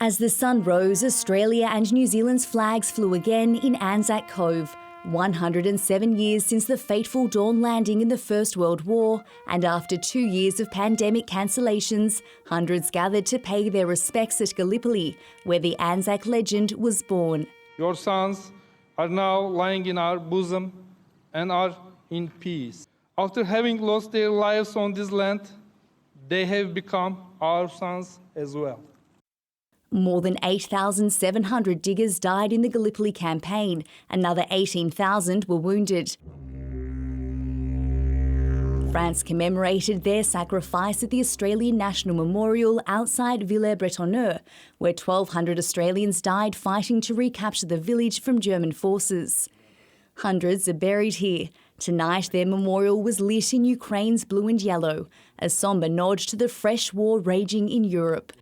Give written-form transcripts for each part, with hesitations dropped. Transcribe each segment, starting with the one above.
As the sun rose, Australia and New Zealand's flags flew again in Anzac Cove, 107 years since the fateful dawn landing in the First World War, and after 2 years of pandemic cancellations, hundreds gathered to pay their respects at Gallipoli, where the Anzac legend was born. Your sons are now lying in our bosom and are in peace. After having lost their lives on this land, they have become our sons as well. More than 8,700 diggers died in the Gallipoli campaign. Another 18,000 were wounded. France commemorated their sacrifice at the Australian National Memorial outside Villers-Bretonneux, where 1,200 Australians died fighting to recapture the village from German forces. Hundreds are buried here. Tonight, their memorial was lit in Ukraine's blue and yellow, a sombre nod to the fresh war raging in Europe.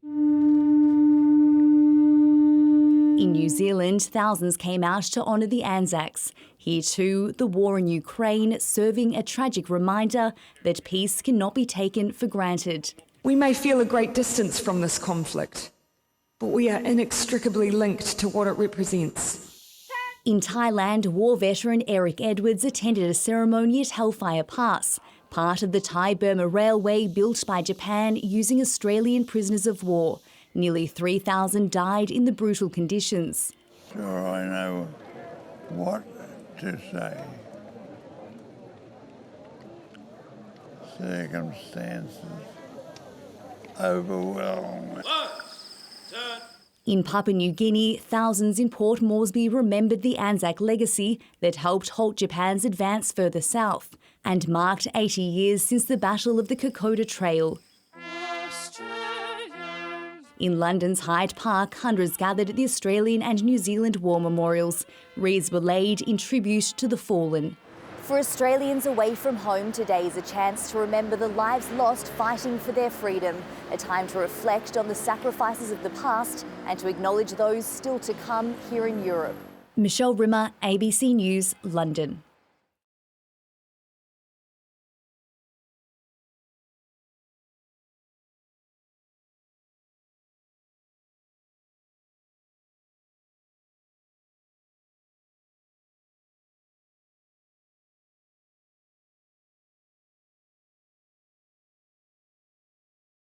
In New Zealand, thousands came out to honour the Anzacs. Here too, the war in Ukraine serving a tragic reminder that peace cannot be taken for granted. We may feel a great distance from this conflict, but we are inextricably linked to what it represents. In Thailand, war veteran Eric Edwards attended a ceremony at Hellfire Pass, part of the Thai-Burma Railway built by Japan using Australian prisoners of war. Nearly 3,000 died in the brutal conditions. Sure, I know what to say. Circumstances overwhelm me. In Papua New Guinea, thousands in Port Moresby remembered the Anzac legacy that helped halt Japan's advance further south and marked 80 years since the Battle of the Kokoda Trail. In London's Hyde Park, hundreds gathered at the Australian and New Zealand war memorials. Wreaths were laid in tribute to the fallen. For Australians away from home, today is a chance to remember the lives lost fighting for their freedom, a time to reflect on the sacrifices of the past and to acknowledge those still to come here in Europe. Michelle Rimmer, ABC News, London.